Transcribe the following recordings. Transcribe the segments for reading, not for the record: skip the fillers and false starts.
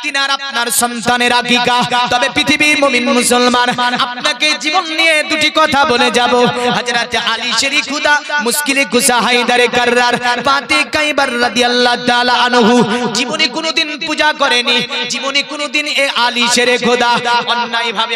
তিনার আপনার সন্তানের আকিকা। তবে পৃথিবীর মুমিন মুসলমান আপনাকে জীবন নিয়ে দুটি কথা বলে যাব। হযরত আলী শরী খুদা মুশকিলে কুসা হায়দারে কাররার ফাতে কাইবার রাদিয়াল্লাহু তাআলা আনহু জীবনে কোনোদিন পূজা করেনি, জীবনে কোনোদিন এ আলী শরী খুদা অন্যায় ভাবে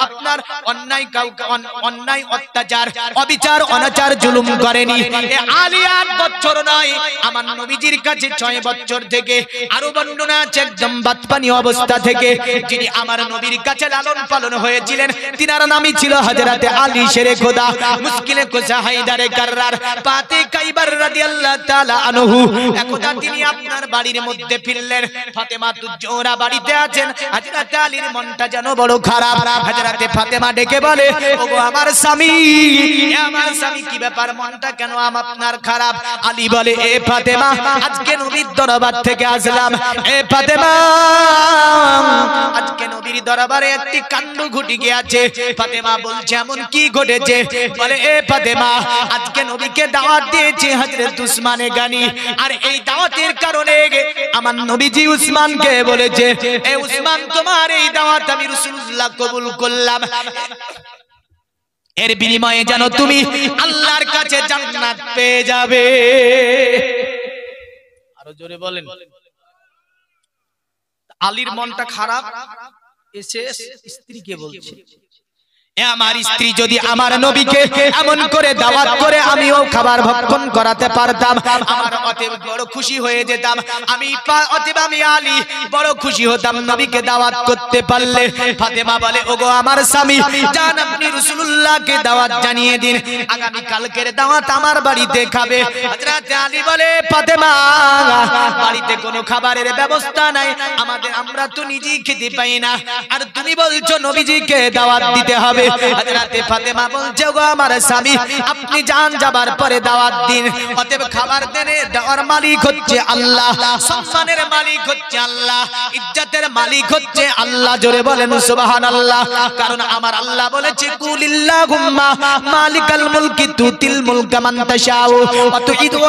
আপনার অন্যায় কাউকে অন্যায় অত্যাচার অবিচার অনাচার জুলুম করেনি। এ আলী 8 বছর নয়, আমার নবীজির কাছে 6 বছর থেকে, আরো বর্ণনা আছে একদম বাতপানি অবস্থা থেকে যিনি আমার নবীর কাছে লালন পালন হয়েছিলেন, তিনার নামই ছিল হযরত আলী শরী খুদা মুশকিলে কুসা হায়দারে কাররার ফাতে কাইবার রাদিয়াল্লাহু তাআলা আনহু। একদা তিনি আপনার বাড়ির মধ্যে ফিরলেন, ফাতেমা তুজোরা বাড়িতে আছেন, হযরত আলীর মনটা যেন বড় খারাপ। হযরত ফাতেমা ডেকে বলে, ওগো আমার স্বামী, আমার স্বামী কি ব্যাপার, মনটা কেন আপনার খারাপ? আলী বলে, এ ফাতেমা, আজকে নবীর দরবার থেকে আসলাম। এ ফাতেমা, আজকে নবীর দরবারে একটি কাণ্ড ঘটে গিয়েছে। ফাতেমা বলছে, এমন কি ঘটেছে? বলে, এ ফাতেমা, আজকে নবীকে দাওয়াত দিয়েছে হযরত উসমানে গানি, আর এই দাওয়াতের কারণে আমার নবীজি উসমানকে বলেছে, এ উসমান, তোমার এই দাওয়াত আমি রাসূলুল্লাহ কবুল করলাম, এর বিনিময়ে যেন তুমি আল্লাহর কাছে জান্নাত পেয়ে যাবে। আরো জোরে বলেন। আলীর মনটা খারাপ, এসে স্ত্রীকে বলছে, আমার স্ত্রী যদি আমার নবীকে এমন করে দাওয়াত করে আমিও খাবার ভক্ষণ করাতে পারতাম, আমার অতএব বড় খুশি হয়ে যেতাম। অতএব আমি আলী বড় খুশি হতাম নবীকে দাওয়াত করতে পারলে। ফাতেমা বলে, ওগো আমার স্বামী, যান আপনি রাসূলুল্লাহকে দাওয়াত জানিয়ে দিন, আগামী কালকের দাওয়াত আমার বাড়িতে খাবে। হযরত আলী বলে, ফাতেমা, বাড়িতে কোনো খাবারের ব্যবস্থা নাই, আমরা তো নিজেই খেতে পাই না, আর তুমি বলছো নবীজিকে দাওয়াত দিতে হবে। হযরতে ফাতেমা বলছে, গো আমার স্বামী, আপনি যান, যাবার পরে দাওয়াত দিন। অতএব খাবার দেনে দেওয়ার মালিক হচ্ছে আল্লাহ, সম্মানের মালিক হচ্ছে আল্লাহ, ইজ্জতের মালিক হচ্ছে আল্লাহ। জোরে বলেন সুবহানাল্লাহ। কারণ আমার আল্লাহ বলেছে, কুলিল্লাহুম্মা মালিকাল মুলকি তুতিল মুলকা মান তাশাউ ওয়া তুইযু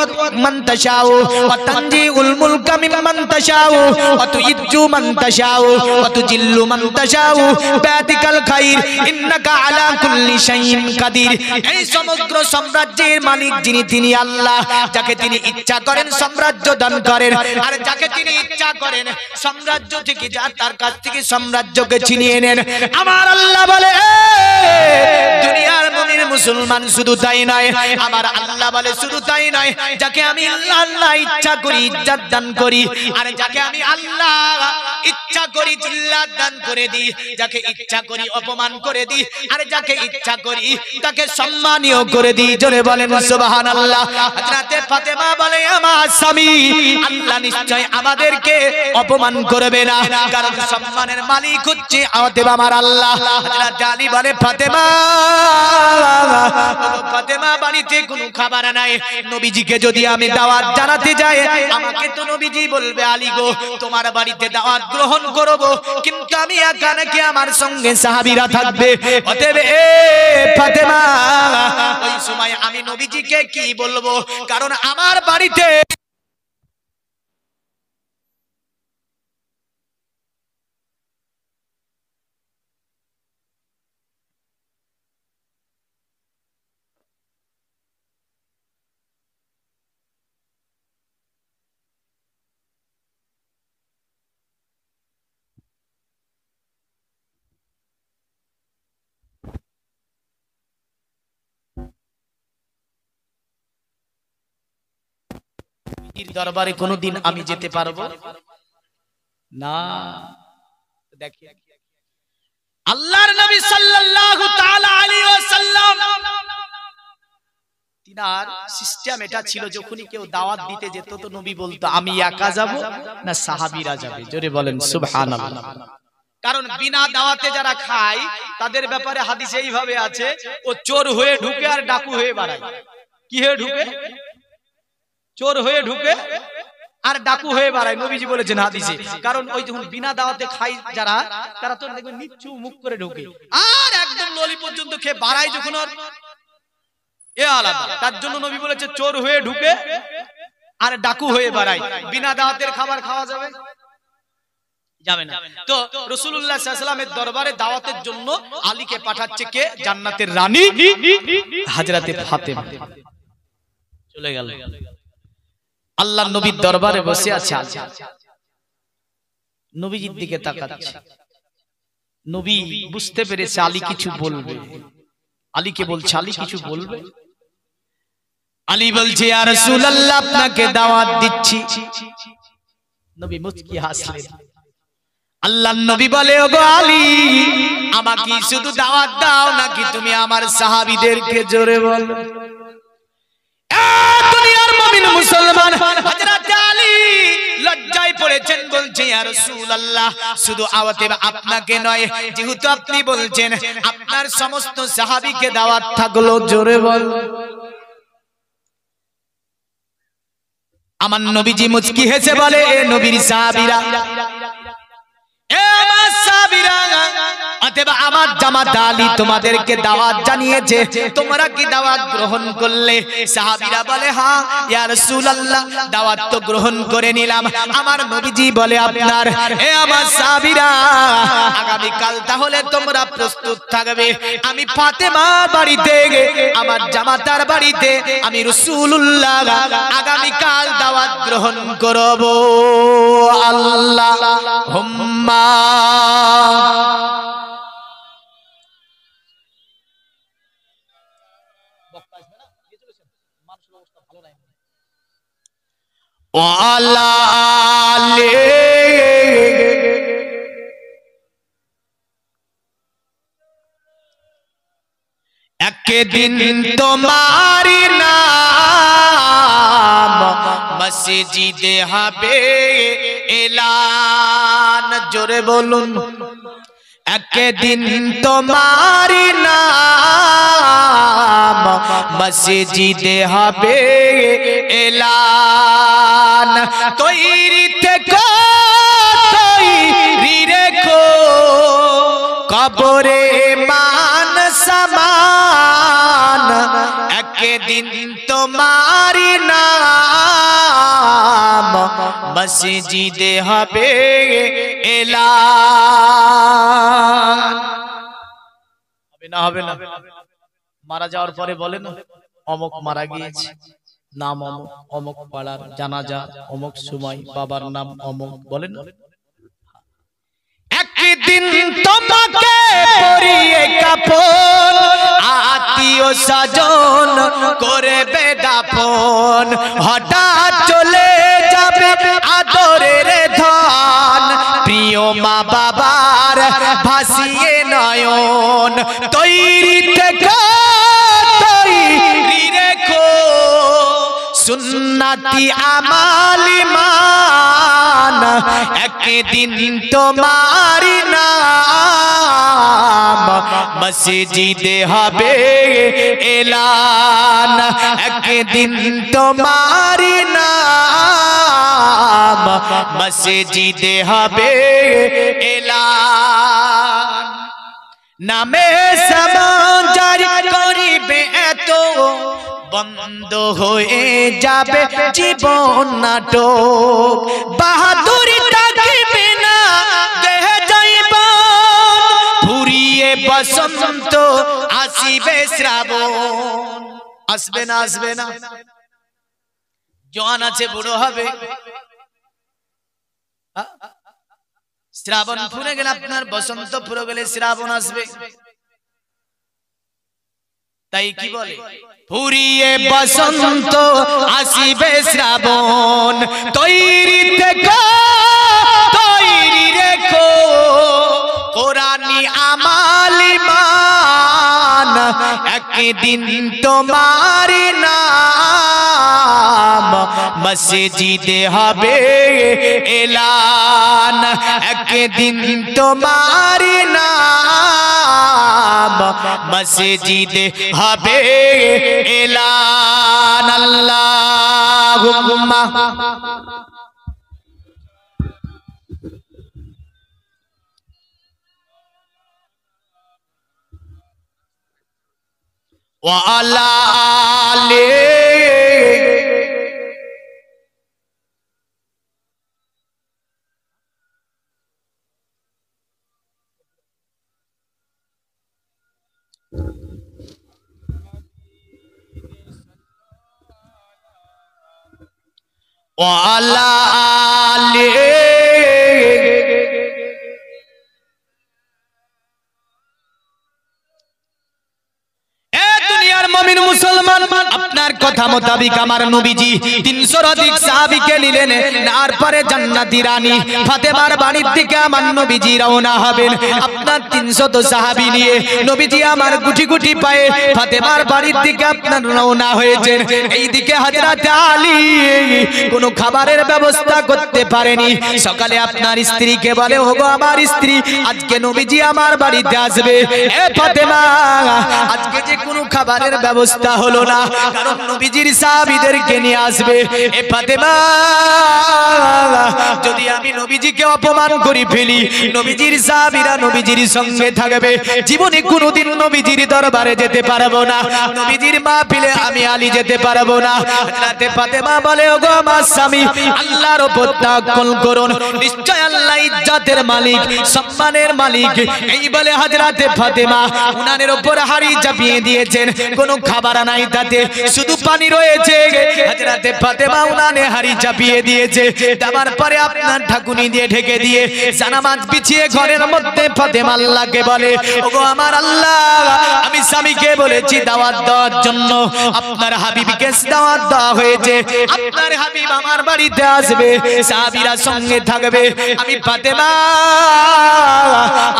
মান তাশাউ ওয়া তানজিউল মুলকা মিম্মান তাশাউ ওয়া তুইজ্জু মান তাশাউ ওয়া তুজিল্লু মান তাশাউ বিয়াদিকাল খাইর ইন্নাকা আলা কুল্লি শাইইন কাদির। এই সমগ্র সাম্রাজ্যের মালিক যিনি, তিনি আল্লাহ। যাকে তিনি ইচ্ছা করেন সাম্রাজ্য দান করেন, আর যাকে তিনি ইচ্ছা করেন সাম্রাজ্য থেকে তার কাছ থেকে সাম্রাজ্যকে ছিনিয়ে নেন। আমার আল্লাহ বলে, দুনিয়ার মুমিন মুসলমান শুধু তাই নয়, আমার আল্লাহ বলে শুধু তাই নয়, যাকে আমি আল্লাহ ইচ্ছা করি ইজ্জত দান করি, আর যাকে আমি আল্লাহ ইচ্ছা করি জিল্লাত দান করে দিই, যাকে ইচ্ছা করি অপমান করে দিই, আর যাকে ইচ্ছা করি তাকে সম্মানীয় করে দিই। জোরে বলেন সুবহানাল্লাহ। হযরতে ফাতেমা বলে, আমার স্বামী, আল্লাহ নিশ্চয় আমাদেরকে অপমান করবে না, কারণ সম্মানের মালিক হচ্ছে অতএব আমার আল্লাহ। হযরত আলী বলে, ফাতেমা, ফাতেমা, বাড়িতে কোনো খাবার নাই, নবীজিকে যদি আমি দাওয়াত জানাতে যাই, আমাকে তো নবীজি বলবে, আলী গো, তোমার বাড়িতে দাওয়াত গ্রহণ করব, কিন্তু আমি একা নাকি আমার সঙ্গে সাহাবীরা থাকবে। অতএব এ ফাতেমা, ওই সময় আমি নবীজিকে কি বলবো? কারণ আমার বাড়িতে দরবারে কোনোদিন আমি যেতে পারবো না। দেখি আল্লাহর নবী সাল্লাল্লাহু তাআলা আলাইহি ওয়াসাল্লাম, তিনার সিস্টেম এটা ছিল, যখনই কেউ দাওয়াত দিতে যেত তো নবী বলতো, আমি একা যাব না সাহাবীরা যাবে। জোরে বলেন সুবহানাল্লাহ। কারণ বিনা দাওয়াতে যারা খায় তাদের ব্যাপারে হাদিসে এইভাবে আছে, ও চোর হয়ে ঢুকে আর ডাকু হয়ে বেড়ায়। কি হয়ে ঢুকে? চোর হয়ে ঢুকে আর ডাকু হয়ে বেড়ায়, নবীজি বলেছেন হাদিসে। কারণ ওই যখন বিনা দাওয়াতে খায় যারা, তারা তো দেখবেন নিচু মুখ করে ঢুকে, আর একদম ললি পর্যন্ত খেয়ে বাড়ায় যখন, এ আলাদা। তার জন্য নবী বলেছে, চোর হয়ে ঢুকে আর ডাকু হয়ে বেড়ায়। বিনা দাওয়াতের খাবার খাওয়া যাবে? যাবে না। তো রাসূলুল্লাহ সাল্লাল্লাহু আলাইহি ওয়াসাল্লামের দরবারে দাওয়াতের জন্য আলীকে পাঠাচ্ছে কে? জান্নাতের রানী হযরতে ফাতেমা। চলে গেল। আল্লাহর নবীর দরবারে বসে আছে আলী। নবীজির দিকে তাকাচ্ছে। নবী বুঝতে পেরেছে আলী কিছু বলবে। আলীকে বলছে, আলী কিছু বলবে? আলী বলছে, ইয়া রাসূলুল্লাহ, আপনাকে দাওয়াত দিচ্ছি। নবী মুচকি হাসলেন। আল্লাহর নবী বলে, ওগো আলী, আমাকে শুধু দাওয়াত দাও নাকি তুমি আমার সাহাবীদেরকে? জোরে বলো। দুনিয়ার মুমিন মুসলমান হযরত আলী লজ্জায় পড়েছেন, বলছে, ইয়া রাসূলুল্লাহ, শুধু আওয়াতে আপনাকে নয়, যেহেতু আপনি বলছেন আপনার সমস্ত সাহাবীকে দাওয়াত থাকলো। জোরে বল। আমার নবীজি মুচকি হেসে বলে, এ নবীর সাহাবীরা, এ আমার সাহাবীরা, অতএব আমার জামাত আলী তোমাদেরকে দাওয়াত জানিয়েছে, তোমরা কি দাওয়াত গ্রহণ করলে? সাহাবীরা বলে, হ্যাঁ ইয়া রাসূলুল্লাহ, দাওয়াত তো গ্রহণ করে নিলাম। আমার নবীজি বলে, আপনার এ আমার সাহাবীরা, আগামী কাল তাহলে তোমরা প্রস্তুত থাকবে। আমি ফাতেমার বাড়িতে, আমার জামাতার বাড়িতে আমি রাসূলুল্লাহ আগামী কাল দাওয়াত গ্রহণ করব। আল্লাহুম্মা ওয়ালা আলে। একদিন তোমার নাম মসজিদে হবে এলান। জোরে বলুন। একদিন তোমার নাম মসজিদে হবে এলান। তৈরি থেকো, তৈরি রেখো, কবরে মান সমান। একদিন তোমার নাম মসজিদে হবে এলান। হবে না? হবে না? মারা যাওয়ার পরে বলে না, অমুক মারা গিয়েছে, নাম অমুক, অমুক পাড়ার জানাজা অমুক সময়, বাবার নাম অমুক, বলেন না? একদিন তোমাকে পরিয়ে কাপড়, আত্মীয় স্বজন করবে দাফন। হঠাৎ চলে যাবে আদরের ধন, প্রিয় মা বাবার ভাসিয়ে নয়ন। তৈরি থেকো, তৈরি রেখো, সুন্নতি আমাল মান। একদিন তোমার নাম মসজিদে হবে এলান। একদিন তোমার নাম মসজিদে হবে এলান। নামে সমাচার করিবে এত, বন্ধ হয়ে যাবে জীবন নাটক। বাহাদুরি থাকবে না, দেহে যাইবন, ফুরিয়ে বসন্ত আসিবে শ্রাবণ। আসবে না? আসবে না? জওয়ান আছে, বুড়ো হবে, শ্রাবণ ফুরে গেলে আপনার বসন্ত ফুরে গেলে শ্রাবণ আসবে। তাই কি বলে, ফুরিয়ে বসন্ত আসিবে শ্রাবণ। তৈরি থেকো, তৈরি রেখো, কোরআনি আমাল মান। একদিন তোমার নাম মসজিদে হবে এলান। একদিন তোমার নাম মসজিদে হবে এলান। আল্লাহুম্মা ওয়া আলা আলি। ওয়ালা আলে মুমিন মুসলমান আপনার কথা মোতাবেক আমার নবীজি 300 অধিক সাহাবীকে নিলেন তারপরে জান্নাতি রানী ফাতেমার বাড়ির দিকে আমার নবীজি রওনা হবেন আপনার 300 সাহাবী নিয়ে নবীজি আমার গুটি গুটি পায়ে ফাতেমার বাড়ির দিকে আপনার রওনা হয়েছেন এইদিকে হযরত আলী কোনো খাবারের ব্যবস্থা করতে পারেনি সকালে আপনার স্ত্রীকে বলে ওগো আমার স্ত্রী আজকে নবীজি আমার বাড়িতে আসবে এ ফাতেমা আজকে যে কোনো খাবারের ব্যবস্থা হলো না কারণ নবীজির সাহাবীদেরকে নিয়ে আসবে এ ফাতেমা যদি আমি নবীজিকে অপমান করে ফেলি নবীজির সাহাবীরা নবীজির সঙ্গে থাকবে জীবনে কোনোদিন নবীজির দরবারে যেতে পারবো না নবীজির মাহফিলে আমি আলী যেতে পারবো না হযরত ফাতেমা বলে ওগো আমার স্বামী আল্লাহর উপর তাওয়াক্কুল করুন নিশ্চয় আল্লাহ ইজ্জতের মালিক সম্মানের মালিক এই বলে হযরত ফাতেমা উনানের উপর হাড়ি চাপিয়ে দিয়েছেন কোনো খাবার নাই তাতে শুধু পানি রয়েছে হযরত ফাতেমা উনানে হাড়ি চাপিয়ে দিয়েছে তারপর পরে আপনার ঢাকুনি দিয়ে ঢেকে দিয়ে জানামাজ বিছিয়ে ঘরের মধ্যে ফাতেমা আল্লাহকে বলে ওগো আমার আল্লাহ আমি স্বামীকে বলেছি দাওয়াত দেওয়ার জন্য আপনার হাবিবকে দাওয়াত দেওয়া হয়েছে আপনার হাবিব আমার বাড়িতে আসবে সাহাবীরা সঙ্গে থাকবে আমি ফাতেমা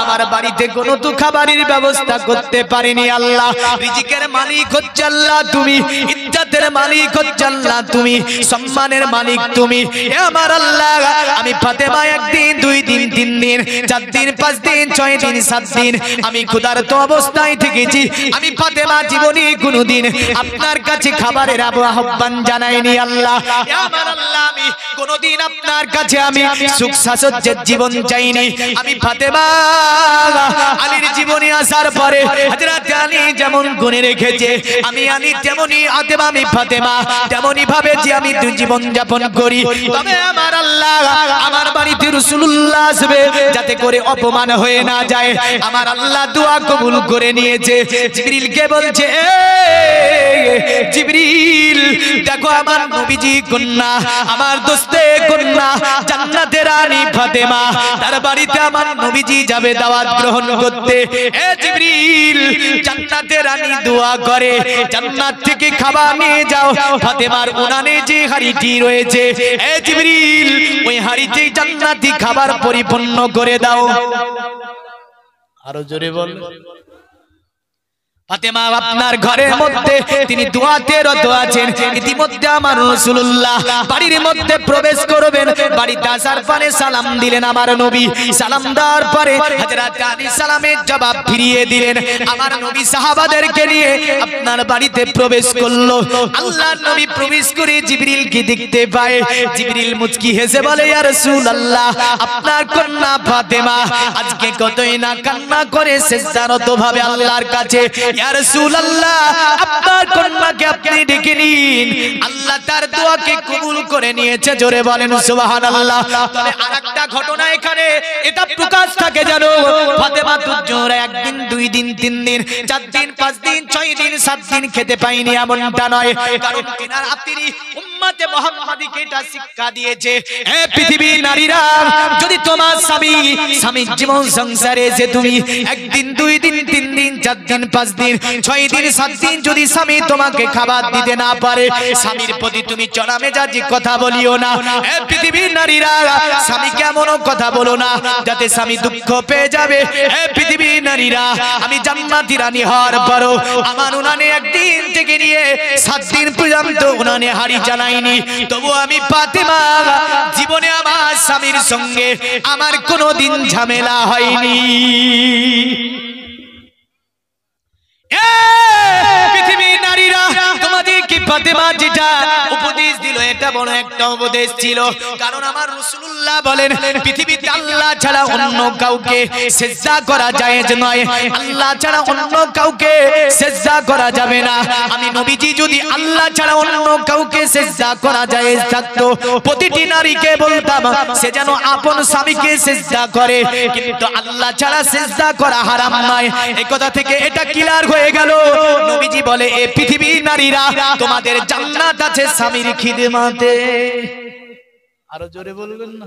আমার বাড়িতে কোনো তো খাবারের ব্যবস্থা করতে পারিনি আল্লাহ রিজিকের মালিক হচ্ছে আল্লাহ তুমি ইজ্জতের মালিক হচ্ছে আল্লাহ তুমি সম্মানের মালিক তুমি হে আমার আল্লাহ আমি ফাতেমা একদিন দুই দিন তিন দিন চার দিন পাঁচ দিন ছয় দিন সাত দিন আমি ক্ষুধার্ত অবস্থায় থেকেছি আমি ফাতেমা জীবনে কোনোদিন আপনার কাছে খাবারের আহ্বান জানাইনি আল্লাহ হে আমার আল্লাহ আমি কোনোদিন আপনার কাছে আমি সুখ সাচ্ছন্দ্যের জীবন চাইনি আমি ফাতেমা আলীর জীবনে আসার পরে হযরত আলী যেমন গুণে রেখেছে আমি আলী তেমনি আমি ফাতেমা তেমনি ভাবে যে আমি জীবন যাপন করি তবে আমার আল্লাহ আমার বাড়িতে রাসূলুল্লাহ আসবে যাতে করে অপমান হয়ে না যায় আমার আল্লাহ দোয়া কবুল করে নিয়েছে জিবরিলকে বলছে জিবরিল দেখো আমার নবীজি কন্যা আমার দোস্তে কন্যা জান্নাতের রানী ফাতেমা তার বাড়িতে আমার নবীজি যাবে দাওয়াত গ্রহণ করতে এ জিবরিল জান্নাতের রানী দোয়া করে জান্নাত থেকে খাবার নিয়ে যাও ফাতেমার উনানে যে হাড়িটি রয়েছে এ জিবরিল ওই হাড়িতে জান্নাতি খাবার পরিপূর্ণ করে দাও আরো জোরে বল ফাতেমা আপনার ঘরের মধ্যে তিনি দোয়াতে রত আছেন ইতিমধ্যে আমার রাসূলুল্লাহ বাড়ির মধ্যে প্রবেশ করবেন বাড়িতে আসার পরে সালাম দিলেন আমার নবী সালাম দেওয়ার পরে হযরত আলী সালামের জবাব ফিরিয়ে দিলেন আমার নবী সাহাবাদেরকে নিয়ে আপনার বাড়িতে প্রবেশ করলো আল্লাহর নবী প্রবেশ করে জিবরিলকে দেখতে পায় জিবরিল মুচকি হেসে বলে ইয়া রাসূলুল্লাহ আপনার কন্যা ফাতেমা আজকে কতই না কান্না করে সিজদারত ভাবে আল্লাহর কাছে ইয়া রাসূলুল্লাহ আপনার কন্যাকে আপনি ডেকে নিন আল্লাহ তার দোয়াকে কবুল করে নিয়েছে জোরে বলেন সুবহানাল্লাহ তবে আরেকটা ঘটনা এখানে এটা প্রকাশ থাকে জানো ফাতেমা দুজোরা একদিন দুই দিন তিন দিন চার দিন পাঁচ দিন ছয় দিন সাত দিন খেতে পাইনি এমনটা নয় কারণ তিনার আপনি উম্মতে মুহাম্মাদীকে এটা শিক্ষা দিয়েছে হে পৃথিবীর নারীরা যদি তোমার স্বামীর জীবন সংসারে যে তুমি একদিন দুই দিন তিন দিন চার দিন পাঁচ দিন ছয় দিন সাত দিন যদি স্বামী তোমাকে খাবার দিতে না পারে স্বামীর প্রতি তুমি চড়া মেজাজি কথা বলিও না হে পৃথিবীর নারীরা স্বামীকে এমন কথা বলো না যাতে স্বামী দুঃখ পেয়ে যাবে হে পৃথিবীর নারীরা আমি জান্নাতি রানী হওয়ার পরও আমার উনানে একদিন থেকে নিয়ে সাত দিন পর্যন্ত উনানে হাড়ি জ্বালাইনি তবু আমি ফাতেমা জীবনে আমার স্বামীর সঙ্গে আমার কোনোদিন ঝামেলা হয়নি পৃথিবীর নারীরা তোমাদেরকে ফাতেমা যেটা উপদেশ দিল এটা বড় একটা উপদেশ ছিল কারণ আমার রাসূলুল্লাহ বলেন পৃথিবীতে আল্লাহ ছাড়া অন্য কাউকে সিজদা করা জায়েজ নয়, আল্লাহ ছাড়া অন্য কাউকে সিজদা করা যাবে না। আমি নবীজি যদি আল্লাহ ছাড়া অন্য কাউকে সিজদা করা জায়েজ থাকতো, প্রতিটি নারীকে বলতাম সে যেন আপন স্বামীকে সিজদা করে, কিন্তু আল্লাহ ছাড়া সিজদা করা হারাম নয়। এই কথা থেকে এটা ক্লিয়ার হয়ে গেল। নবীজি বলে এ পৃথিবীর নারীরা তোমাদের জান্নাত আছে স্বামীর খিদমতে। আরো জোরে বলবেন না?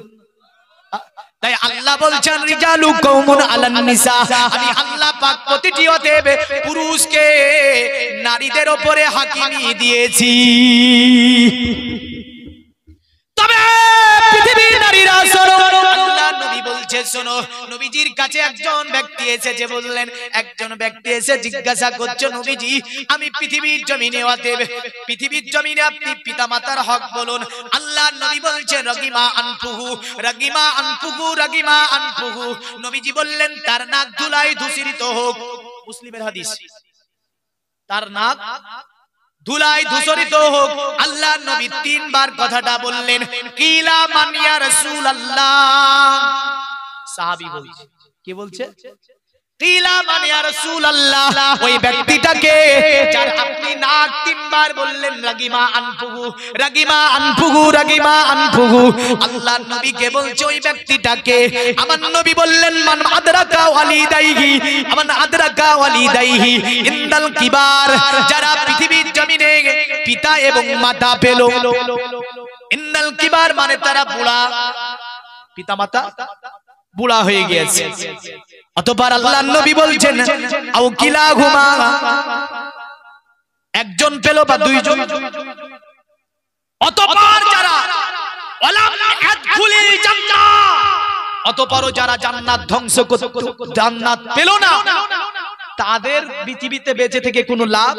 তাই আল্লাহ বলছেন রিজালু কওমুন আলান নিসা, আমি আল্লাহ পাক প্রতিটি অতএব পুরুষকে নারীদের উপরে হাকিমি দিয়েছি। তবে পৃথিবীর নারীরা শোনো, আল্লাহ নবী বলছে শোনো, নবীজির কাছে একজন ব্যক্তি এসেছে, বললেন একজন ব্যক্তি এসে জিজ্ঞাসা করছে নবীজি আমি পৃথিবীর জমিনে অতএব পৃথিবীর জমিনে আপনি পিতামাতার হক বলুন। আল্লাহ নবী বলছেন রাগিমা আনফুহু রাগিমা আনফুহু রাগিমা আনফুহু। নবীজি বললেন তার নাক ধুলায় ধূসরিত হোক, মুসলিমের হাদিস, তার নাক ধুলায় ধূসরিত হোক। আল্লাহ নবী তিনবার কথাটা বললেন। কিলা মান ইয়া রাসূলুল্লাহ, সাহাবী বলছে, কি বলছে? কিলা মান ইয়া রাসূলুল্লাহ, ওই ব্যক্তিটাকে যার আপনি নাক তিনবার বললেন রাগিমা আনফুহু রাগিমা আনফুহু রাগিমা আনফুহু। আল্লাহ নবীকে বলছে ওই ব্যক্তিটাকে। আমার নবী বললেন মান আদরাকা ওয়ালিদাইহি, মান আদরাকা ওয়ালিদাইহি ইনদাল কিবার, যারা পৃথিবীর জমিনে পিতা এবং মাতা পেল। ইনদাল কিবার মানে তারা বুড়া, পিতা মাতা বুড়া হয়ে গিয়েছে। অতঃপর আল্লাহর নবী বলছেন আও কিলাহুমা, একজন পেল বা দুইজন। অতঃপর যারা ওয়ালাম ইয়াদখুলিল জান্নাহ, অতঃপর যারা জান্নাত ধ্বংস করত, জান্নাত পেল না, তাদের পৃথিবীতে বেঁচে থেকে কোনো লাভ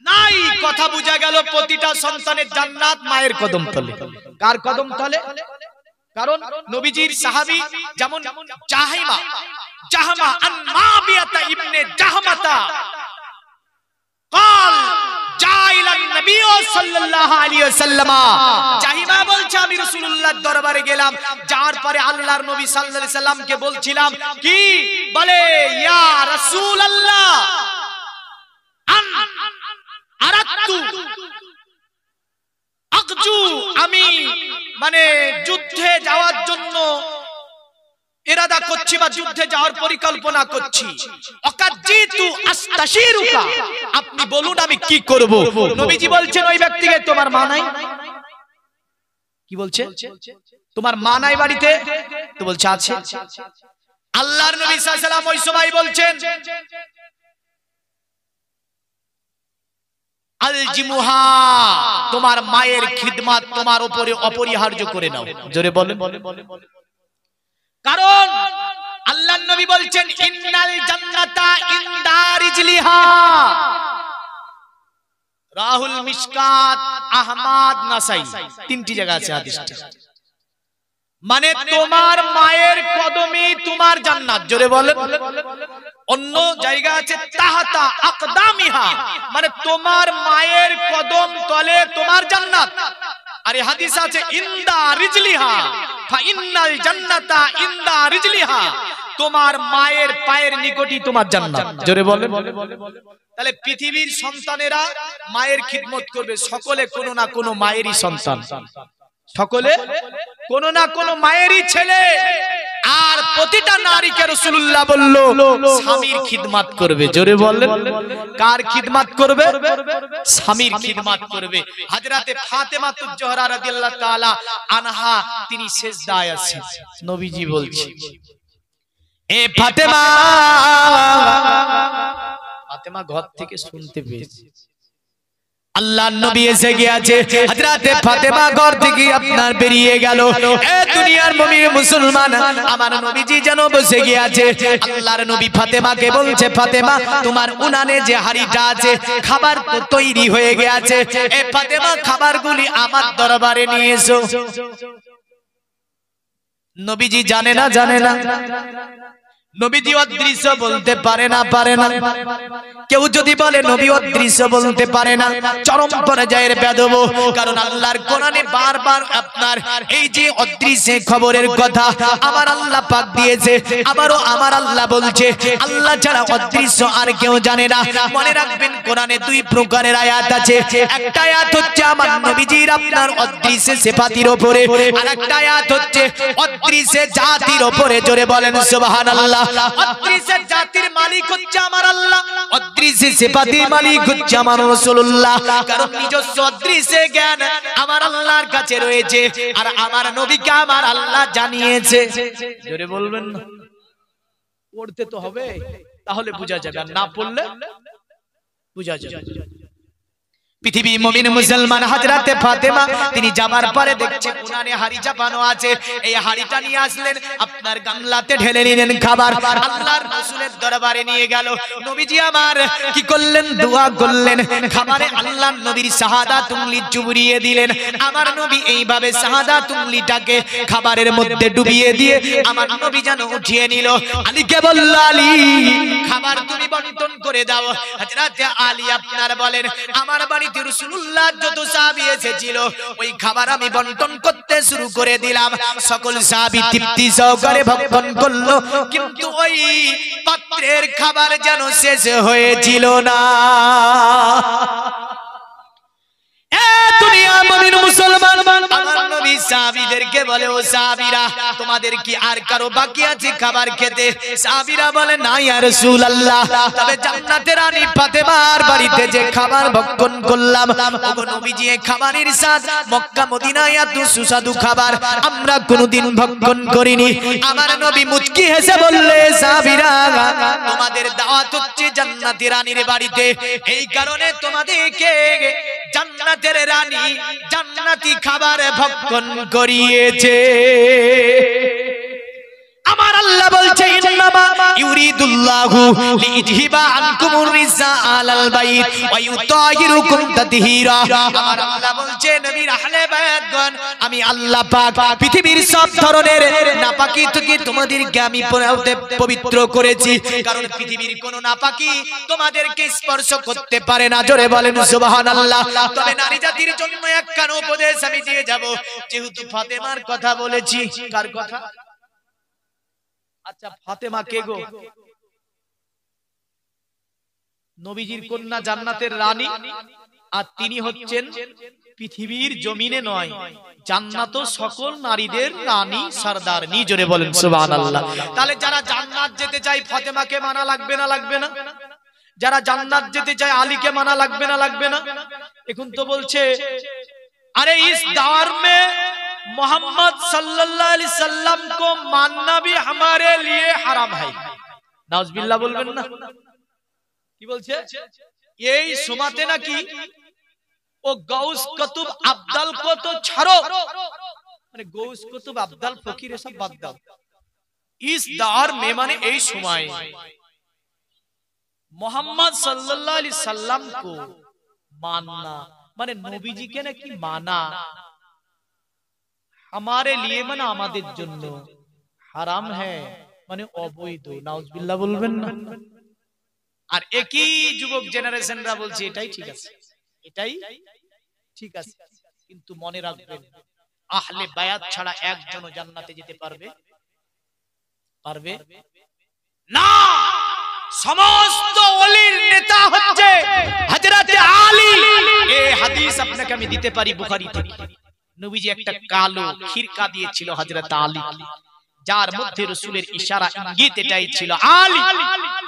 নাই। কথা বোঝা গেল প্রতিটা সন্তানের জান্নাত মায়ের কদম তলে। কার কদম তলে? কারণ নবীজির সাহাবী যেমন জাহমা আন মাবিয়াতা ইবনে জাহমাতা قال জাইলান নবী সাল্লাল্লাহু আলাইহি ওয়াসাল্লাম, জাহিমা বলছে আমি রাসূলুল্লাহর দরবারে গেলাম, যার পরে আল্লাহর নবী সাল্লাল্লাহু আলাইহি সাল্লামকে বলছিলাম কি বলে ইয়া রাসূলুল্লাহ আন আরাতু আকজু, আমি মানে যুদ্ধে যাওয়ার জন্য ইরাদা করছি বা যুদ্ধে যাওয়ার পরিকল্পনা করছি। অকাজিতু আস্তাশিরুকা, আপনি বলুন আমি কি করব। নবীজি বলছেন ওই ব্যক্তিকে তোমার মা নাই? কি বলছে? তোমার মা নাই বাড়িতে? তো বলছে আছে। আল্লাহর নবী সাল্লাল্লাহু আলাইহি ওয়াসাল্লাম ওই সময় বলছেন আলজিমুহা, তোমার মায়ের খিদমত তোমার উপরে অপরিহার্য করে নাও। জোরে বলেন। কারণ আল্লাহর নবী বলছেন ইন্নাল জান্নাতা ইনদা রিজলিহা, রাহুল মিশকাত আহমদ নাসাই, তিনটি জায়গা আছে হাদিসটা। মানে তোমার মায়ের কদমে তোমার জান্নাত। জোরে বলেন। অন্য জায়গা আছে তাহাতা আকদামিহা, মানে তোমার মায়ের কদম তলে তোমার জান্নাত। আর এই হাদিস আছে ইনদা রিজলিহা ফা ইন্নাল জান্নাতা ইনদা রিজলিহা, তোমার মায়ের পায়ের নিকটই তোমার জান্নাত। জোরে বলেন। তাহলে পৃথিবীর সন্তানেরা মায়ের খিদমত করবে, সকলে কোনো না কোনো মায়েরই সন্তান, সকলে কোনো না কোনো মায়েরই ছেলে। আর প্রতিটা নারীকে রাসূলুল্লাহ বলল স্বামীর খিদমত করবে। জোরে বলেন। কার খিদমত করবে? স্বামীর খিদমত করবে। হযরতে ফাতেমা তুজ জোহরা রাদিয়াল্লাহু তাআলা আনহা তিনি সিজদায় আছেন, নবীজি বলছে এ ফাতেমা, ফাতেমা ঘর থেকে শুনতে পেয়েছে আল্লাহর নবী এসে গিয়েছে। হযরতে ফাতেমা ঘর থেকে আপনার বেরিয়ে গেল। এ দুনিয়ার মুমিন মুসলমান, আমার নবীজি যেন বসে গিয়েছে। আল্লাহর নবী ফাতেমাকে বলছে ফাতেমা তোমার উনানে যে হাড়িটা আছে খাবার তো তৈরি হয়ে গিয়েছে, এ ফাতেমা খাবারগুলি আমার দরবারে নিয়ে এসো। নবীজি জানে না নবীজি অদৃশ্য বলতে পারে না কেউ যদি বলে নবী অদৃশ্য বলতে পারে না, চরম পর্যায়ের বেদব। কারণ আল্লাহর কোরআনে বারবার আপনার এই যে অদৃশ্য খবরের কথা আমার আল্লাহ পাক দিয়েছে, আবারও আমার আল্লাহ বলছে আল্লাহ ছাড়া অদৃশ্য আর কেউ জানে না। মনে রাখবেন কোরআনে দুই প্রকারের আয়াত আছে, একটা আয়াত হচ্ছে আমার নবীজির আপনার অদৃশ্য সিফাতের উপরে, আর একটা আয়াত হচ্ছে অদৃশ্য জাতির উপরে। জোরে বলেন সুবহানাল্লাহ। অদৃশ্য জাতির মালিক হচ্ছে আমার আল্লাহ, অদৃশ্য সিফাতের মালিক হচ্ছে আমার রাসূলুল্লাহ। কারণ নিজস্ব অদৃশ্য জ্ঞান আমার আল্লাহর কাছে রয়েছে, আর আমার নবীকে আমার আল্লাহ জানিয়েছে। জোরে বলবেন না? পড়তে তো হবে, তাহলে বোঝা যাবে, আর না পড়লে বোঝা যাবে। পৃথিবী মুমিন মুসলমান হযরতে ফাতেমা তিনি যাবার পরে দেখছেন উনানে হাড়ি চাপানো আছে, এই হাড়িটা নিয়ে আসলেন, আপনার গামলাতে ঢেলে নিলেন খাবার, আল্লাহর রাসূলের দরবারে নিয়ে গেল। নবীজি আমার কি করলেন? দোয়া করলেন, খাবারে আল্লাহর নবীর শাহাদাত উংলি চুবড়িয়ে দিলেন। আমার নবী এইভাবে শাহাদাত উংলিটাকে খাবারের মধ্যে ডুবিয়ে দিয়ে আমার নবী যেন উঠিয়ে নিল। আলীকে বলল, আলী খাবার তুমি বন্টন করে দাও। হযরতে আলী আপনার বলেন আমার বাড়ি রাসূলুল্লাহ যত সাহাবী এসেছিল ওই খাবার আমি বন্টন করতে শুরু করে দিলাম। সকল সাহাবী তৃপ্তি সহকারে ভক্ষণ করলো, কিন্তু ওই পাত্রের খাবার যেন শেষ হয়েছিল না। দুনিয়া মুমিন মুসলমান আমার নবী সাহাবীদেরকে বলে, ও সাহাবীরা তোমাদের কি আর কারো বাকি আছে খাবার খেতে? সাহাবীরা বলে, না ইয়া রাসূলুল্লাহ, তবে জান্নাতের রানী ফাতেমার বাড়িতে যে খাবার ভক্ষণ করলাম, ওগো নবীজি এই খাবারের স্বাদ মক্কা মদিনায় এত সুস্বাদু খাবার আমরা কোনোদিন ভক্ষণ করিনি। আমার নবী মুচকি হেসে বললে, সাহাবীরা তোমাদের দাওয়াত হচ্ছে জান্নাতের রানীর বাড়িতে, এই কারণে তোমাদেরকে জান্নাতের রানী জান্নাতি খাবার ভক্ষণ করিয়েছে। আমার আল্লাহ বলছে ইন্নামা ইউরিদুল্লাহু লিইযহিবা আনকুমুর রিজা আলাল বাইত ওয়া ইউতাহিরুকুম তাতহীরা। আমার আল্লাহ বলছে নবীর আহলে বায়াতগণ আমি আল্লাহ পাক পৃথিবীর সব ধরনের নাপাকি থেকে তোমাদেরকে আমি পবিত্র করেছি, কারণ পৃথিবীর কোন নাপাকি তোমাদেরকে স্পর্শ করতে পারে না। জোরে বলেন সুবহানাল্লাহ। তবে নারী জাতির জন্য একখানা উপদেশ আমি দিয়ে যাব, যেহেতু ফাতেমার কথা বলেছি। কার কথা? আচ্ছা ফাতেমা কে গো? নবীজির কন্যা, জান্নাতের রানী, আর তিনি হচ্ছেন পৃথিবীর জমিনে নয় জান্নাত সকল নারীদের রানী সরদারনি। জোরে বলেন সুবহানাল্লাহ। তাহলে যারা জান্নাত যেতে চায় ফাতেমাকে মানা লাগবে না লাগবে না? যারা জান্নাত যেতে চায় আলীকে মানা লাগবে না লাগবে না? এখন তো বলছে अरे इस दौर में मोहम्मद सल्लल्लाहु अलैहि वसल्लम को मानना भी हमारे लिए हराम है। नाउजुबिल्लाह बोलবেন না? কি বলছে? এই সুমাতে নাকি ও গাউস কুতুব আবদাল को तो ছাড়ো, মানে গাউস কুতুব আবদাল ফকির এসব বাদ দাও। इस दौर में माने এই সময় मोहम्मद सल्लल्लाहु अलैहि वसल्लम को मानना माने नबीजी के ना की माना हमारे लिए माने আমাদের জন্য হারাম है, মানে অবৈধ। নাউজুবিল্লাহ বলবেন না? আর একই যুবক জেনারেশনরা বলছে এটাই ঠিক আছে, এটাই ঠিক আছে। কিন্তু মনে রাখবেন আহলে বায়াত ছাড়া একজনও জান্নাতে যেতে পারবে পারবে না। সমস্ত ওলির নেতা হচ্ছে হযরতে আলী। এই হাদিস আপনাকে আমি দিতে পারি বুখারী থেকে। নবীজি একটা কালো খিরকা দিয়েছিল হযরতে আলী, যার মধ্যে রাসূলের ইশারা ইঙ্গিত এটাই ছিল, আলী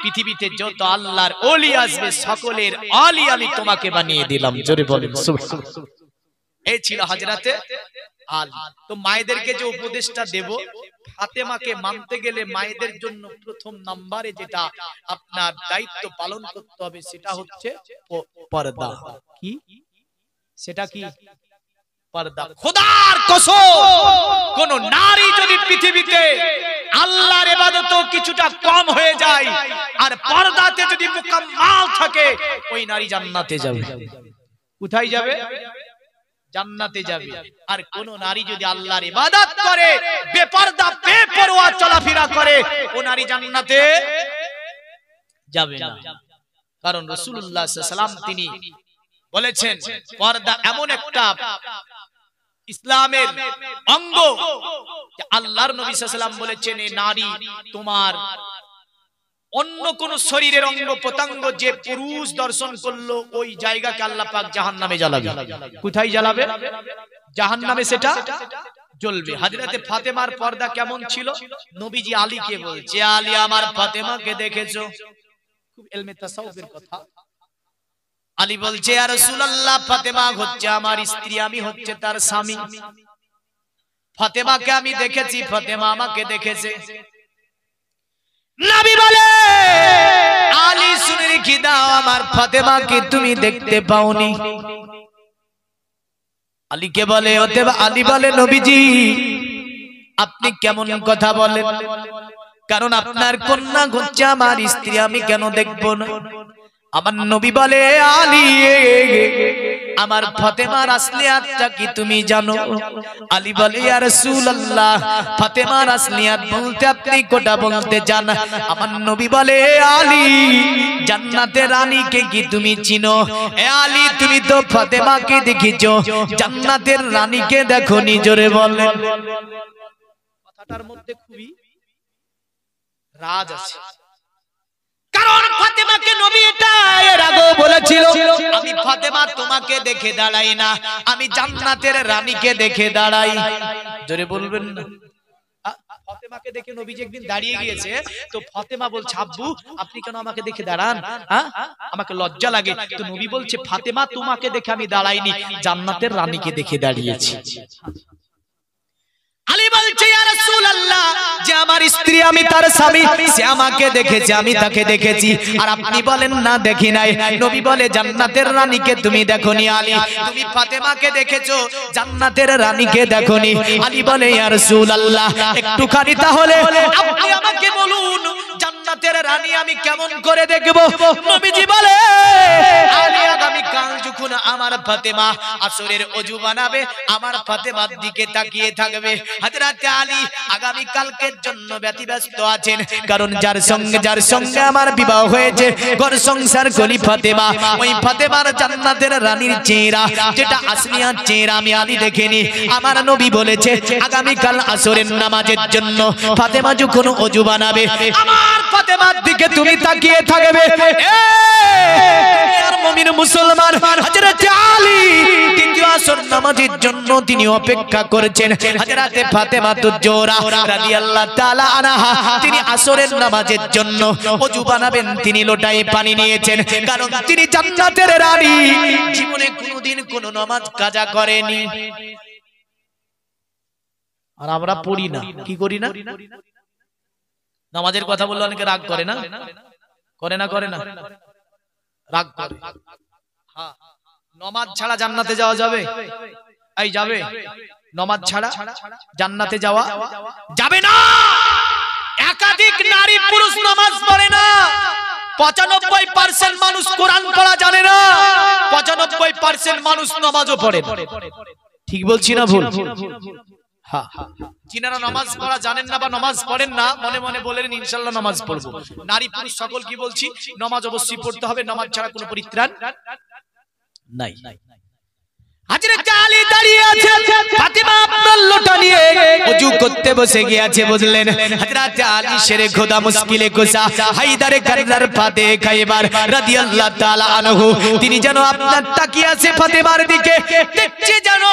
পৃথিবীতে যত আল্লাহর ওলি আসবে সকলের আলী আমি তোমাকে বানিয়ে দিলাম। জোরে বলেন সুবহানাল্লাহ। এই ছিল হযরতে আলী। তো মায়েদেরকে যে উপদেশটা দেব, ফাতেমাকে মানতে গেলে মায়েদের জন্য প্রথম নম্বরে যেটা আপনার দায়িত্ব পালন করতে হবে সেটা হচ্ছে পর্দা। কি সেটা? কি পর্দা। খোদার কসম কোন নারী যদি পৃথিবীতে আল্লাহর ইবাদত কিছুটা কম হয়ে যায় আর পর্দাতে যদি মুকাম্মাল থাকে, ওই নারী জান্নাতে যাবে। কোথায় যাবে? জান্নাতে যাবে। আর কোন নারী যদি আল্লাহর ইবাদত করে, বেপরদা বেপরোয়া চলাফেরা করে, ও নারী জান্নাতে যাবে না। কারণ রাসূলুল্লাহ সাল্লাল্লাহু আলাইহি ওয়াসাল্লাম তিনি বলেছেন পর্দা এমন একটা ইসলামের অঙ্গ যে আল্লাহর নবী সাল্লাল্লাহু আলাইহি ওয়াসাল্লাম বলেছেন এই নারী তোমার অন্য কোন শরীরের অঙ্গ প্রত্যঙ্গ যে পুরুষ দর্শন করলো ওই জায়গাকে আল্লাহ পাক জাহান্নামে জ্বালাবে। কোথায় জ্বালাবে? জাহান্নামে সেটা জ্বলবে। হযরতে ফাতেমার পর্দা কেমন ছিল? নবীজি আলীকে বলছে, আলী আমার ফাতেমাকে দেখেছো? খুব ইলমে তাসাউফের কথা। আলী বলছে, ইয়া রাসূলুল্লাহ, ফাতেমা হচ্ছে আমার স্ত্রী, আমি হচ্ছে তার স্বামী। ফাতেমাকে আমি দেখেছি, ফাতেমা আমাকে দেখেছে। নবী বলে, আলী শুনে রেখে দাও, আমার ফাতেমাকে তুমি দেখতে পাওনি। আলীকে বলে, আলী বলে, নবীজি আপনি কেমন কথা বলেন? কারণ আপনার কন্যা হচ্ছে আমার স্ত্রী, আমি কেন দেখব না? আমার নবী বলে, আলী আমার ফাতেমার আসলিয়াতটা কি তুমি জানো? আলী বলে, ইয়া রাসূলুল্লাহ, ফাতেমার আসলিয়াত বলতে আপনি কোটা বলতে চান? আমার নবী বলে, আলী জান্নাতের রানীকে কি তুমি চিনো? এ আলী, তুমি তো ফাতেমাকে দেখেছো, জান্নাতের রানীকে দেখোনি? জোরে বলেন। কথাটার মধ্যে খুবই রাজ আছে। কারণ ফাতেমাকে নবী এটা এর আগেও বলেছিল, আমি ফাতেমা তোমাকে দেখে দাঁড়াই না, আমি জান্নাতের রানীকে দেখে দাঁড়াই। জোরে বলবেন না। ফাতেমাকে দেখে নবীজি একদিন দাঁড়িয়ে গিয়েছে, তো ফাতেমা বলছে, আব্বু আপনি কেন আমাকে দেখে দাঁড়ান? আমাকে লজ্জা লাগে। তো নবী বলছে, ফাতেমা তোমাকে দেখে আমি দাঁড়াইনি, জান্নাতের রানীকে দেখে দাঁড়িয়েছি। আলী বলছে, ইয়া রাসূলুল্লাহ, যে আমার স্ত্রী আমি তার স্বামী, সে আমাকে দেখেছে, আমি তাকে দেখেছি, আর আপনি বলেন না দেখি নাই। নবী বলে, জান্নাতের রানীকে তুমি দেখোনি। আলী, তুমি ফাতেমাকে দেখেছো, জান্নাতের রানীকে দেখোনি। আলী বলে, ইয়া রাসূলুল্লাহ, একটুখানি তাহলে আপনি আমাকে বলুন, জান্নাতের রানী আমি কেমন করে দেখব? নবীজি বলে, আলী আগামী কাল যখন আমার ফাতেমা আসরের ওযু বানাবে, আমার ফাতেমার দিকে তাকিয়ে থাকবে। হযরত আলী আগামী কালকের জন্য ব্যতিব্যস্ত আছেন, কারণ যার সঙ্গে আমার বিবাহ হয়েছে, ঘর সংসার করি ফাতেমা, ওই ফাতেমার জান্নাতের রানীর চেহারা, যেটা আসলিয়ার চেহারা আমি আলী দেখিনি। আমার নবী বলেছে, আগামী কাল আসরের নামাজের জন্য ফাতেমা যখন ওযু বানাবে, আমার ফাতেমার দিকে তুমি তাকিয়ে থাকবে। আর মুমিন মুসলমান হযরত আলী দ্বিতীয় আসর নামাজের জন্য তিনি অপেক্ষা করেছেন। হযরত ফাতেমা তুজোরা রাদিয়াল্লাহু তাআলা আনহা তিনি আসরের নামাজের জন্য ওযু বানাবেন, তিনি লোটায় পানি নিয়েছেন, কারণ তিনি জান্নাতের রানী, জীবনে কোনোদিন কোনো নামাজ কাজা করেনি। আর আমরা পড়ি না, কি করি না? নামাজের কথা বললে অনেকে রাগ করে না? করে না? করে না? রাগ করে। হ্যাঁ, নামাজ ছাড়া জান্নাতে যাওয়া যাবে? এই যাবে? নামাজ ছাড়া জান্নাতে যাওয়া যাবে না। একাধিক নারী পুরুষ নামাজ পড়ে না। 95% মানুষ কোরআন পড়া জানে না, 95% মানুষ নামাজও পড়ে না। ঠিক বলছি না ভুল? হ্যাঁ, যিনারা নামাজ পড়া জানেন না বা নামাজ পড়েন না, মনে মনে বলেন ইনশাআল্লাহ নামাজ পড়বো। নারী পুরুষ সকল কি বলছি, নামাজ অবশ্যই পড়তে হবে, নামাজ ছাড়া কোনো পরিত্রাণ নাই। হযরত আলী দাঁড়িয়ে আছে, ফাতেমা আপনার লোটা নিয়ে ওযু করতে বসে গিয়েছে, বুঝলেন? হযরত আলী শেরে খোদা মুশকিলে কুশা হায়দারে কাররার ফাতে খায়বার রাদিয়াল্লাহু তাআলা আনহু, তিনি যেন আপনার তাকিয়ে আছে ফাতেমার দিকে, দেখছে যেন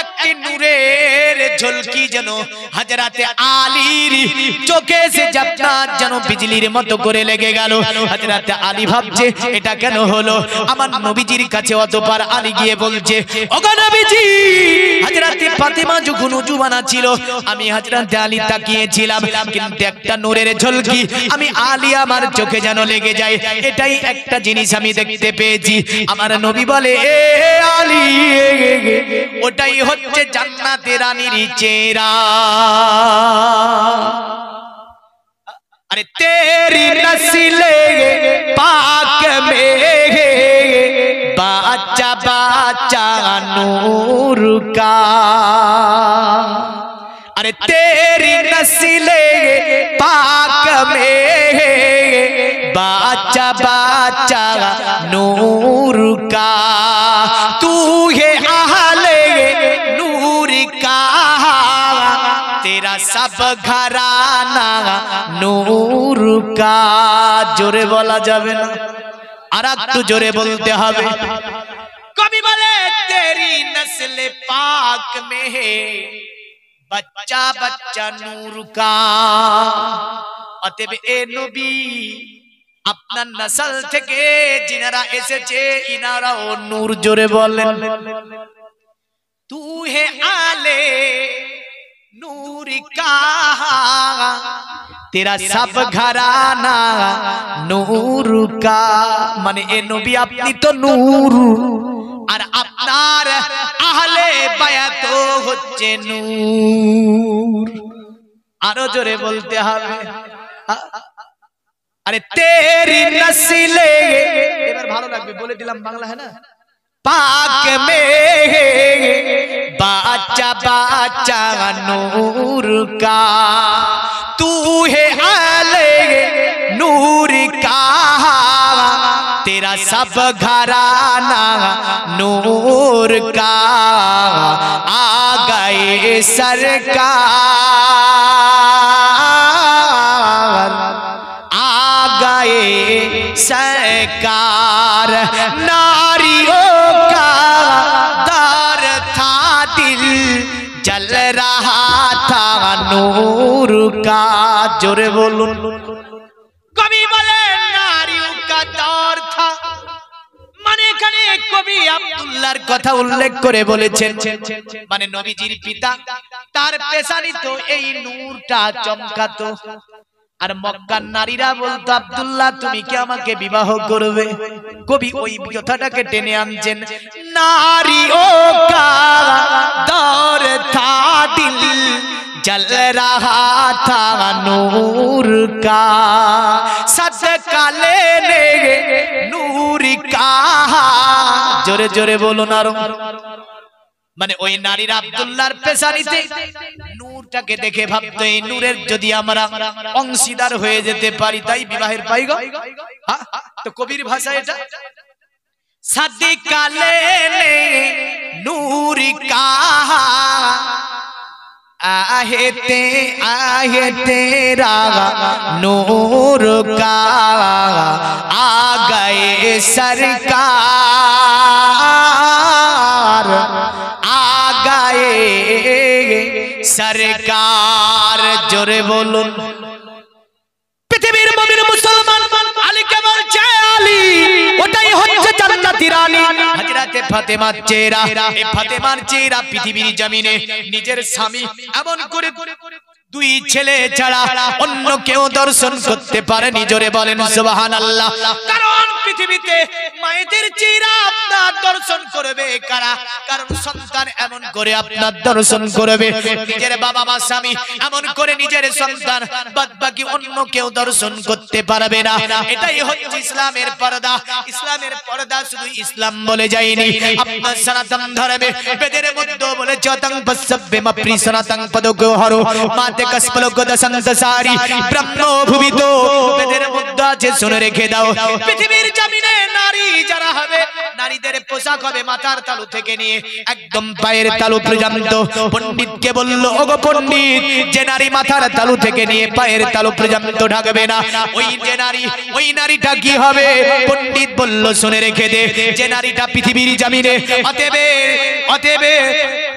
একটি নূরের ঝলকি যেন হযরত আলীর চোখে এসে জান্নাত যেন বিজলির মতো করে লেগে গেল। হযরত আলী ভাবছে এটা কেন হলো? আমার নবীজির কাছে অতঃপর আলী গিয়ে বলছে, ওগো নবীজি, হযরত ফাতেমা যখন ওযু বানাচ্ছিল, আমি হযরত আলী তাকিয়েছিলাম, কিন্তু একটা নূরের ঝলকি আমি আলী আমার চোখে যেন লেগে যায়, এটাই একটা জিনিস আমি দেখতে পেয়েছি। আমার নবী বলে, এ আলী, ওটাই হচ্ছে জান্নাতের রানীর চেহারা। अरे तेरी नस्ले पाक में बाचा बाचा नूर का, अरे तेरी नस्ले पाक में बाचा बाचा नूर का, तू है आहले नूर का, तेरा सब घराना नूर का। जोरे बोला जावे ना, আর একটু জোরে বলতে হবে। कभी बोले तेरी नस्ल पाक में है बच्चा बच्चा नूर का, অতএব এ নবী আপনার নসল থেকে যিনারা এসেছে ইনারাও নূর। জোরে বলেন तू है आले नूर का, तेरा सब घराना नूर का। মানে এ নবী আপনি তো নূর, আর আপনার আহলে বায়াত হচ্ছে নূর। আরো জোরে বলতে হবে। আরে তেরি নসলে, এবার ভালো লাগবে বলে দিলাম, বাংলা है ना। पाक में बाचा बाचा नूर का, तू है आले नूर का, तेरा सब घराना नूर का। आ गए सरकार, आ गए सरकार, नारियों का दर था दिल जल रहा था नूर का। जोरे बोलूं कभी बोले नारियों का दौर था, মানে এখানে কবি আব্দুল্লাহর কথা উল্লেখ করে বলেছেন, মানে নবীজির পিতা তার পেশানিতে এই নূরটা চমকাতো। আর মক্কার নারীরা বলতো আব্দুল্লাহ তুমি কি আমাকে বিবাহ করবে। কবি ওই কথাটাকে টেনে আনছেন, নারীও কা দর থা দিল जल रहा था नूर का, सदका लेने नूर का। जोरे जोरे बोलो ना, মানে ওই নারীরা আব্দুল্লাহর পেশানিতে নূরটাকে দেখে ভাবতো এই নূরের যদি আমরা অংশীদার হয়ে যেতে পারি তাই বিবাহের পাইগো। তো কবির ভাষা এটা, सदका लेने नूर का, आहे तेरा नूर का, आ गए सरकार, आ गए सरकार। जोरे बोलुन পৃথিবীর মুমিন মুসলমান আলীকে বলছে আলী ওটাই হচ্ছে জান্নাতি রানী হযরতে ফাতেমার চেহারা। এই ফাতেমার চেহারা পৃথিবীর জমিনে নিজের স্বামী এমন করে দুই ছেলে ছাড়া অন্য কেউ দর্শন করতে পারেনি। জোরে বলেন সুবহানাল্লাহ। কারণ পৃথিবীতে মায়েদের চেহারা আপনার দর্শন করবে কারা? কারণ সন্তান এমন করে আপনার দর্শন করবে, নিজের বাবা মা স্বামী এমন করে নিজের সন্তান, বাদবাকি অন্য কেউ দর্শন করতে পারবে না। এটাই হচ্ছে ইসলামের পর্দা। ইসলামের পর্দা শুধু ইসলাম বলে যায়নি, আপনার সনাতন ধর্মে বেদের মধ্যে বলেছে অতং পসব্বে মপ্রি সনাতন পদগহরো মাতে কসপলক দসন্ত সারি ব্রহ্ম ভুবিত। বেদের মধ্যে আছে, শুনে রেখে দাও। পৃথিবীর জমিনে নারী যারা হবে, নারীদের পোশাক হবে মাথার তালু থেকে নিয়ে একদম পায়ের তালু পর্যন্ত। পণ্ডিতকে বলল ওগো পণ্ডিত, যে নারী মাথার তালু থেকে নিয়ে পায়ের তালু পর্যন্ত ঢাকবে না ওই যে নারী, ওই নারীটা কি হবে? পণ্ডিত বলল শুনে রেখে দে, যে নারীটা পৃথিবীর জমিনে অতএব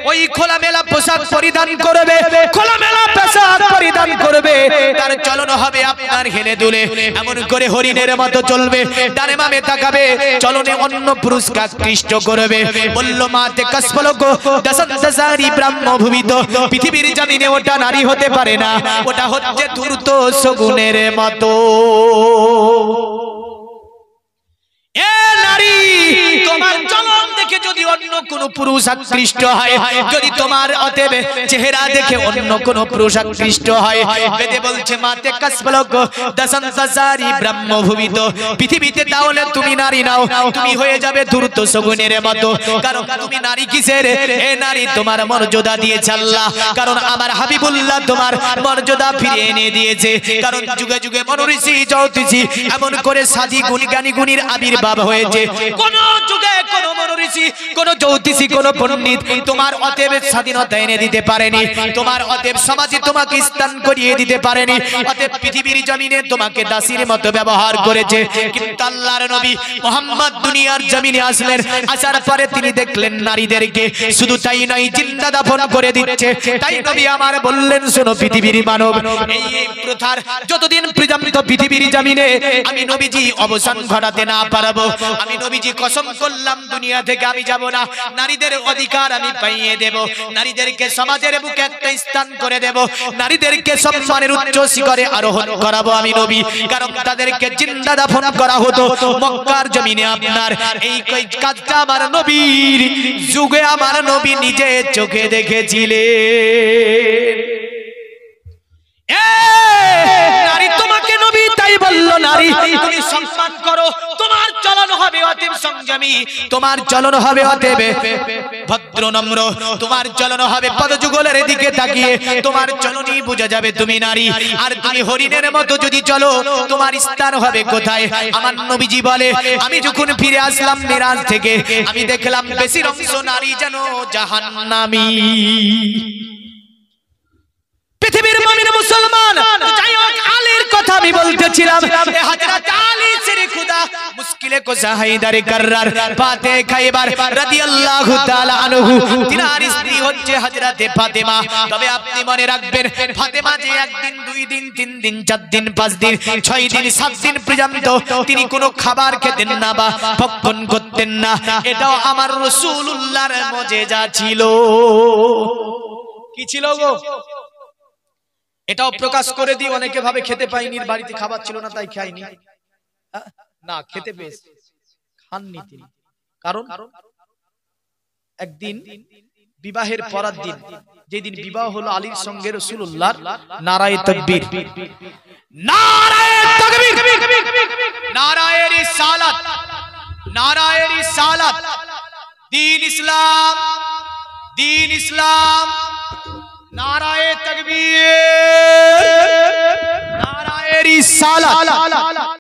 ওই খোলামেলা পোশাক পরিধান করবে, খোলামেলা পোশাক পরিধান করবে, তার চলন হবে আপনার হেলে দুলে, এমন করে হরিণের মতো চলবে, ডানে বামে তাকাবে, চলনে অন্য পুরুষকে আকৃষ্ট করবে। বলল মাতে কসপলক দসন্তসারি ব্রহ্মভূমিত। পৃথিবীর জমিনে ওটা নারী হতে পারে না, ওটা হচ্ছে ধূর্ত শগুনের মতো। এ নারী, তোমার চলন দেখে যদি অন্য কোন পুরুষ আকৃষ্ট হয়, যদি তোমার অতএব চেহারা দেখে অন্য কোন পুরুষ আকৃষ্ট হয়, বেদে বলছে মাতে কাসবলক দশান্তসারি ব্রহ্মভূমিত, পৃথিবীতে তাহলে তুমি নারী নাও, তুমি হয়ে যাবে ধূর্ত শগুনের মতো। কারণ তুমি নারী কিসের? এ নারী তোমার মর্যাদা দিয়েছে আল্লাহ, কারণ আমার হাবিবুল্লাহ তোমার মর্যাদা ফিরিয়ে এনে দিয়েছে। কারণ যুগে যুগে মনঋষি জ্যোতিষী এমন করে সাধী গুণী জ্ঞানী গুণীর আবির্ভাব হয়েছে। কোন যুগে কোন মনঋষি, কোন জ্যোতিষী, কোন পণ্ডিত তোমার অতএব স্বাধীনতা এনে দিতে পারেনি, তোমার অতএব সমাজে তোমাকে স্থান করিয়ে দিতে পারেনি। অতএব পৃথিবীর জমিনে তোমাকে দাসীর মতো ব্যবহার করেছে। কিন্তু আল্লাহর নবী মুহাম্মদ দুনিয়ার জমিনে আসলেন, আসার পরে তিনি দেখলেন নারীদেরকে শুধু তাই নয় জিন্দা দাফন করে দিচ্ছে। তাই নবী আমার বললেন, শোনো পৃথিবীর মানব, এই প্রথার যতদিন পর্যন্ত পৃথিবীর জমিনে আমি নবীজি অবসান ঘটাতে না পারবো, আমি নবীজি কসম করলাম দুনিয়া থেকে আমি যাব না। নারীদের অধিকার আমি পাইয়ে দেব, নারীদেরকে সমাজের বুকে একটা স্থান করে দেব, নারীদেরকে সম্মানের উচ্চ শিখরে আরোহণ করাবো আমি নবী। কারণ তাদেরকে জিন্দা দাফন করা হতো মক্কার জমিনে। আপনার এই কাজটা আমার নবীর যুগে আমার নবী নিজে চোখে দেখেছিলেন। নারী তোমাকে নবী তাই বললো, নারী তুমি সম্মান করো, তোমার চলন হবে অতএব সংযমী, তোমার চলন হবে অতএব ভদ্র নম্র, তোমার চলন হবে পদযুগলের দিকে তাকিয়ে, তোমার চলনই বোঝা যাবে তুমি নারী। আর তুমি হরিণের মতো যদি চলো, তোমার স্থান হবে কোথায়? আমার নবীজি বলে, আমি যখন ফিরে আসলাম মিরাজ থেকে, আমি দেখলাম বেশির অংশ নারী যেন জাহান্নামী। পৃথিবীর মুমিন মুসলমান, যাই হোক আলীর কথা আমি বলতেছিলাম। হযরত আলী শ্রী খুদা মুশকিলে কোসা হায়দার কাররার ফাতে খায়বার রাদিয়াল্লাহু তাআলা আনহু, তিনার স্ত্রী হচ্ছে হযরতে ফাতেমা। তবে আপনি মনে রাখবেন, ফাতেমা যে একদিন, দুই দিন, তিন দিন, চার দিন, পাঁচ দিন, ছয় দিন, সাত দিন পর্যন্ত তিনি কোনো খাবার খেতেন না বা ভক্ষণ করতেন না, এটাও আমার রাসূলুল্লাহর মুজিজা ছিল। কি ছিল গো? এটাও প্রকাশ করে দিই, অনেকে ভাবে খেতে পাইনি, বাড়িতে খাবার ছিল না তাই খাইনি। না, খেতে পেয়েছে, খাননি তিনি। কারণ একদিন বিবাহের পরের দিন, যেদিন বিবাহ হলো আলীর সঙ্গে রাসূলুল্লাহর, নারায়ে তাকবীর, নারায়ে তাকবীর, নারায়ে রিসালাত, নারায়ে রিসালাত, দ্বীন ইসলাম, দ্বীন ইসলাম, নারায়ে তাকবীর, নারায়ে রিসালাত।